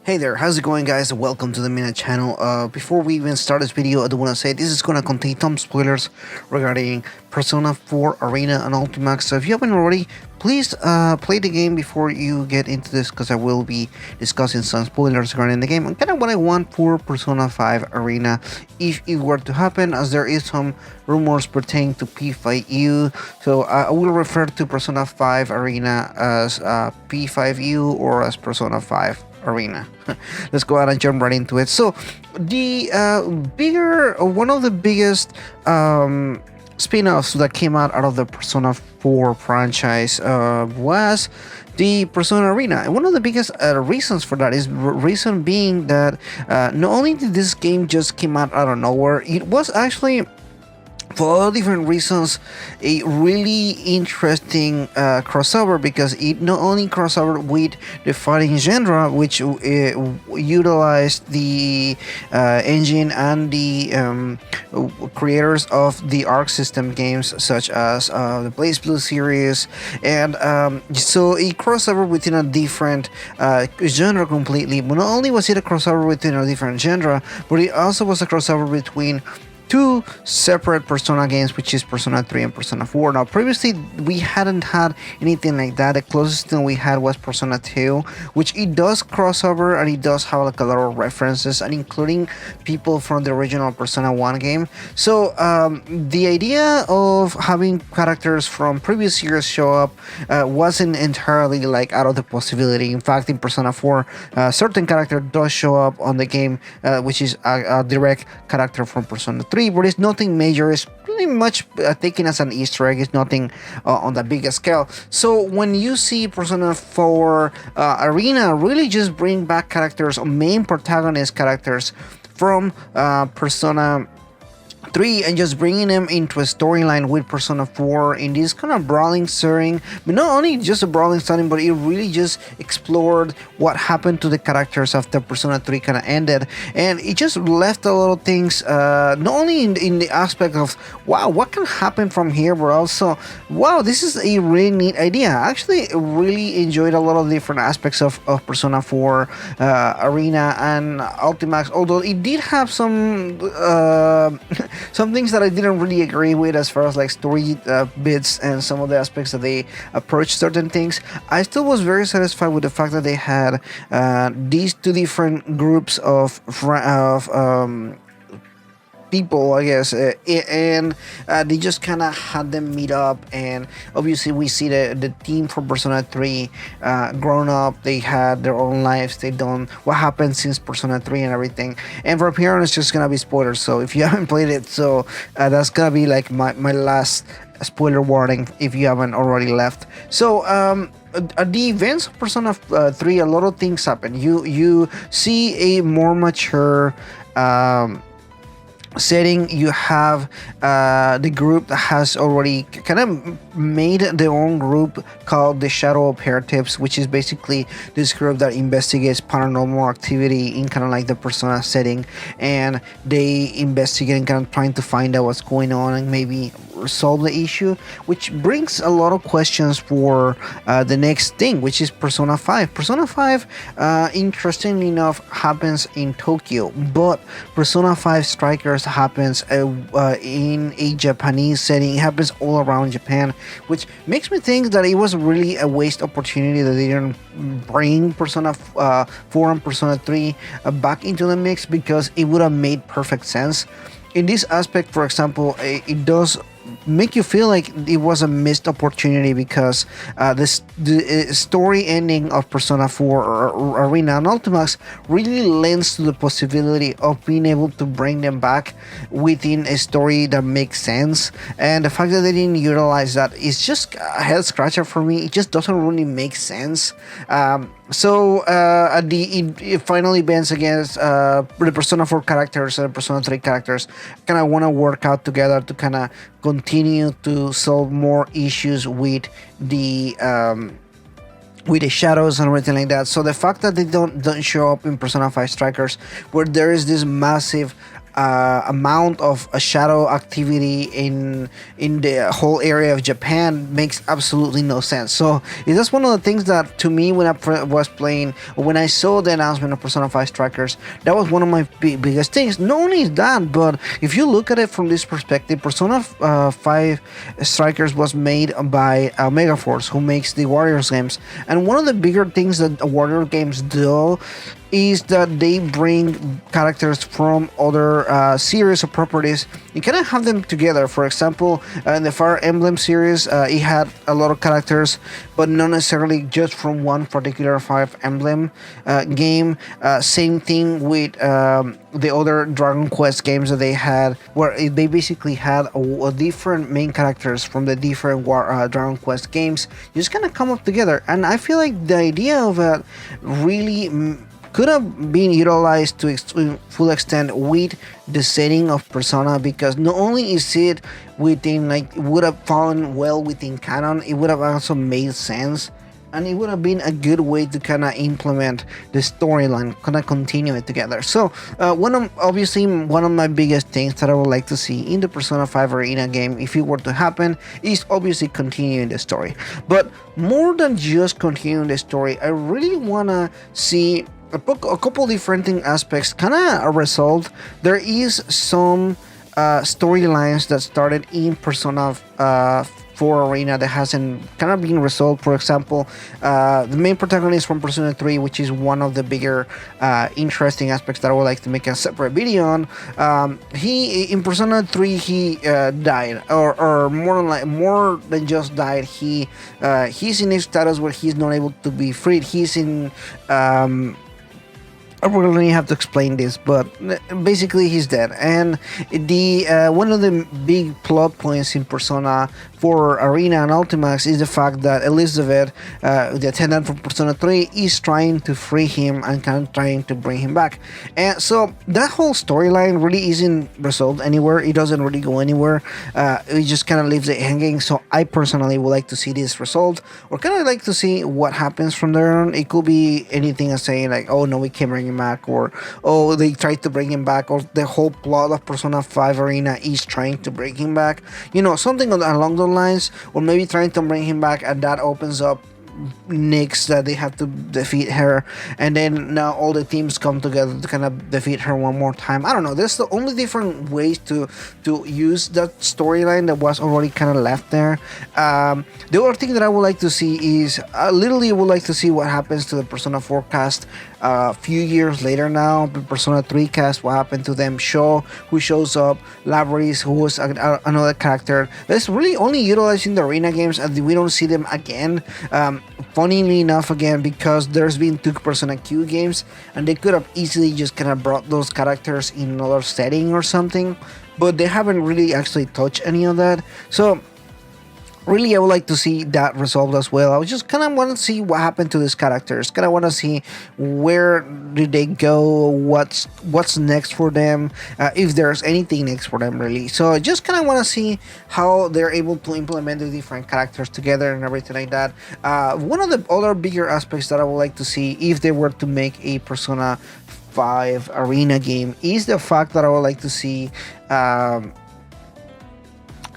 Hey there, how's it going guys? Welcome to the Mina channel. Before we even start this video, I do want to say this is going to contain some spoilers regarding Persona 4 Arena and Ultimax. So if you haven't already, please play the game before you get into this, because I will be discussing some spoilers regarding the game and kind of what I want for Persona 5 Arena if it were to happen, as there is some rumors pertaining to P5U. So I will refer to Persona 5 Arena as P5U or as Persona 5 Arena. Let's go ahead and jump right into it. So the one of the biggest spin-offs that came out of the Persona 4 franchise was the Persona Arena. And one of the biggest reasons for that is reason being that not only did this game just came out of nowhere, it was actually, for all different reasons, a really interesting crossover, because it not only crossover with the fighting genre, which utilized the engine and the creators of the Arc System games, such as the Blaze Blue series, and so it crossover within a different genre completely. But not only was it a crossover within a different genre, but it also was a crossover between two separate Persona games, which is Persona 3 and Persona 4. Now, previously, we hadn't had anything like that. The closest thing we had was Persona 2, which it does crossover and it does have like a lot of references, and including people from the original Persona 1 game. So, the idea of having characters from previous years show up wasn't entirely like out of the possibility. In fact, in Persona 4, a certain character does show up on the game, which is a direct character from Persona 3. But it's nothing major. It's pretty much taken as an Easter egg. It's nothing on the biggest scale. So when you see Persona 4 Arena really just bring back characters, main protagonist characters from Persona 3, and just bringing them into a storyline with Persona 4 in this kind of brawling setting, but not only just a brawling setting, but it really just explored what happened to the characters after Persona 3 kind of ended, and it just left a lot of things, not only in the aspect of wow, what can happen from here, but also wow, this is a really neat idea. I actually really enjoyed a lot of different aspects of Persona 4 Arena and Ultimax, although it did have some some things that I didn't really agree with, as far as like story bits and some of the aspects that they approach certain things. I still was very satisfied with the fact that they had these two different groups of people, I guess, and they just kind of had them meet up. And obviously we see the team from Persona 3 grown up. They had their own lives. They done what happened since Persona 3 and everything. And from here on, it's just gonna be spoilers, so if you haven't played it, so that's gonna be like my last spoiler warning if you haven't already left. So at the events of Persona 3, a lot of things happen. You see a more mature setting. You have the group that has already kind of made their own group called the Shadow Operatives, which is basically this group that investigates paranormal activity in kind of like the Persona setting, and they investigate and kind of trying to find out what's going on and maybe solve the issue, which brings a lot of questions for the next thing, which is Persona 5. Persona 5, interestingly enough, happens in Tokyo, but Persona 5 Strikers happens in a Japanese setting. It happens all around Japan, which makes me think that it was really a waste opportunity that they didn't bring Persona 4 and Persona 3 back into the mix, because it would have made perfect sense. In this aspect, for example, it does make you feel like it was a missed opportunity, because the story ending of Persona 4 Arena and Ultimax really lends to the possibility of being able to bring them back within a story that makes sense. And the fact that they didn't utilize that is just a head scratcher for me. It just doesn't really make sense. So at the final events against the Persona 4 characters and Persona 3 characters kind of want to work out together to kind of continue to solve more issues with the shadows and everything like that. So the fact that they don't show up in Persona 5 Strikers, where there is this massive amount of shadow activity in the whole area of Japan makes absolutely no sense. So that's one of the things that to me when I was playing, when I saw the announcement of Persona 5 Strikers, that was one of my biggest things. Not only that, but if you look at it from this perspective, Persona 5 Strikers was made by Omega Force, who makes the Warriors games, and one of the bigger things that Warrior games do is that they bring characters from other series or properties and kind of have them together. For example, in the Fire Emblem series, it had a lot of characters, but not necessarily just from one particular Fire Emblem game. Same thing with the other Dragon Quest games that they had, where they basically had a different main characters from the different Dragon Quest games. You just kind of come up together, and I feel like the idea of it really could have been utilized to full extent with the setting of Persona, because not only is it within, like, would have fallen well within canon, it would have also made sense, and it would have been a good way to kind of implement the storyline, kind of continue it together. So one of my biggest things that I would like to see in the Persona 5 Arena game, if it were to happen, is obviously continuing the story. But more than just continuing the story, I really want to see a couple different aspects kind of resolved. There is some storylines that started in Persona 4 Arena that hasn't kind of been resolved. For example, the main protagonist from Persona 3, which is one of the bigger interesting aspects that I would like to make a separate video on. He in Persona 3 he died, or more than just died. He's in a status where he's not able to be freed. He's in I really have to explain this, but basically he's dead. And the one of the big plot points in Persona 4 Arena and Ultimax is the fact that Elizabeth, the attendant from Persona 3, is trying to free him and kind of trying to bring him back. And so that whole storyline really isn't resolved anywhere. It doesn't really go anywhere. It just kind of leaves it hanging. So I personally would like to see this resolved, or kind of like to see what happens from there on. It could be anything as saying like, oh no, we can't bring him back, or oh, they tried to bring him back, or the whole plot of Persona 5 Arena is trying to bring him back, something along those lines, or maybe trying to bring him back, and that opens up Nyx that they have to defeat her, and then now all the teams come together to kind of defeat her one more time. I don't know, there's the only different ways to use that storyline that was already kind of left there. The other thing that I would like to see is literally would like to see what happens to the Persona 4 cast a few years later now. The Persona 3 cast, what happened to them? Shaw, who shows up, Labyrinth, who was another character that's really only utilizing the arena games, and we don't see them again. Funnily enough, again, because there's been 2 Persona Q games, and they could have easily just kind of brought those characters in another setting or something, but they haven't really actually touched any of that. So really, I would like to see that resolved as well. I was just kind of want to see what happened to these characters. Kind of want to see where did they go, what's next for them, if there's anything next for them really. So I just kind of want to see how they're able to implement the different characters together and everything like that. One of the other bigger aspects that I would like to see if they were to make a Persona 5 Arena game is the fact that I would like to see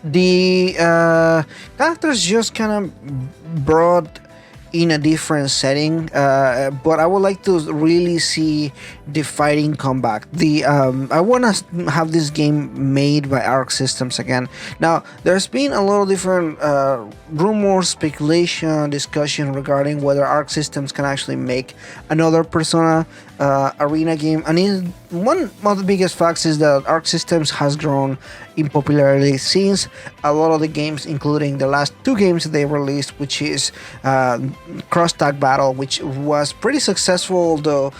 the characters just kind of brought in a different setting, but I would like to really see the fighting come back. I want to have this game made by Arc Systems again. Now, there's been a lot of different rumors, speculation, discussion regarding whether Arc Systems can actually make another Persona Arena game, and one of the biggest facts is that Arc Systems has grown in popularity since a lot of the games, including the last 2 games that they released, which is Cross Tag Battle, which was pretty successful, though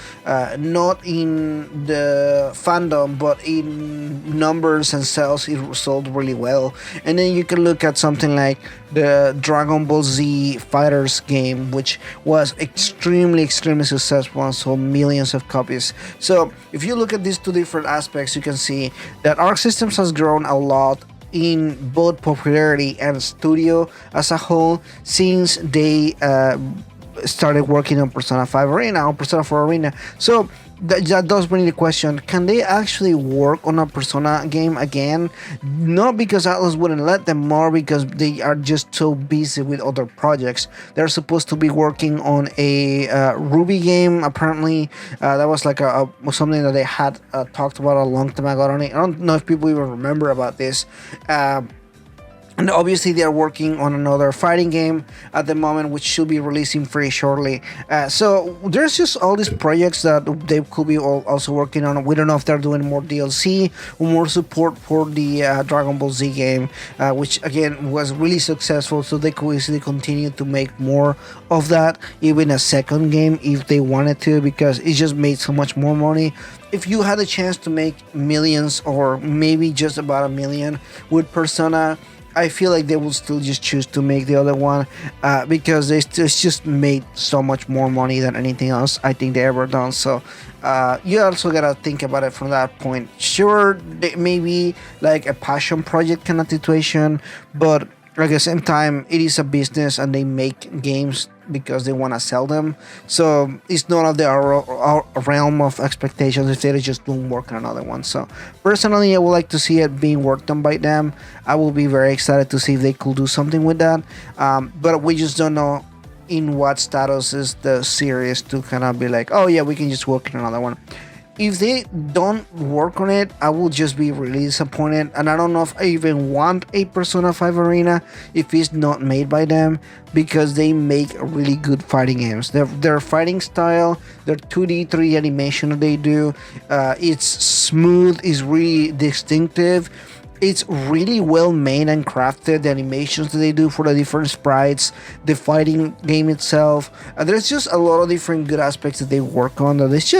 not in the fandom, but in numbers and sales it sold really well. And then you can look at something like the Dragon Ball Z Fighters game, which was extremely successful and sold millions of copies. So if you look at these 2 different aspects, you can see that Arc Systems has grown a lot in both popularity and studio as a whole since they started working on Persona 5 Arena or Persona 4 Arena. So that does bring the question: can they actually work on a Persona game again? Not because Atlas wouldn't let them, more because they are just so busy with other projects. They're supposed to be working on a Ruby game. Apparently, that was like something that they had talked about a long time ago. I don't know if people even remember about this. And obviously they are working on another fighting game at the moment, which should be releasing very shortly. So there's just all these projects that they could be also working on. We don't know if they're doing more DLC or more support for the Dragon Ball Z game, which again was really successful. So they could easily continue to make more of that, even a second game if they wanted to, because it just made so much more money. If you had a chance to make millions, or maybe just about $1 million with Persona, I feel like they will still just choose to make the other one because it's just made so much more money than anything else I think they ever done. So you also gotta think about it from that point. Sure, it may be like a passion project kind of situation, but at the same time, it is a business and they make games because they want to sell them. So it's not of our realm of expectations if they're just doing work on another one. So personally, I would like to see it being worked on by them. I will be very excited to see if they could do something with that. But we just don't know in what status is the series to kind of be like, oh yeah, we can just work on another one. If they don't work on it, I will just be really disappointed, and I don't know if I even want a Persona 5 Arena if it's not made by them, because they make really good fighting games. Their fighting style, their 2D, 3D animation that they do, it's smooth, it's really distinctive. It's really well made and crafted. The animations that they do for the different sprites, the fighting game itself, there's just a lot of different good aspects that they work on. That it's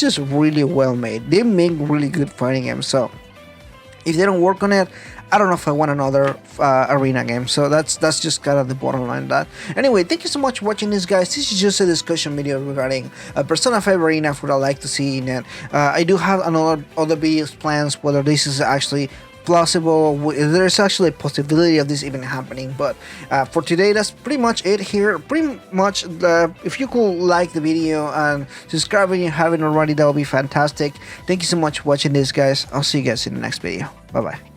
just really well made. They make really good fighting games. So if they don't work on it, I don't know if I want another arena game. So that's just kind of the bottom line of that. Anyway, thank you so much for watching this, guys. This is just a discussion video regarding Persona 5 Arena, what I like to see in it. I do have other videos plans, whether this is actually plausible, there's actually a possibility of this even happening, but for today, that's pretty much it here. Pretty much, if you could like the video and subscribe if you haven't already, that would be fantastic. Thank you so much for watching this, guys. I'll see you guys in the next video. Bye bye.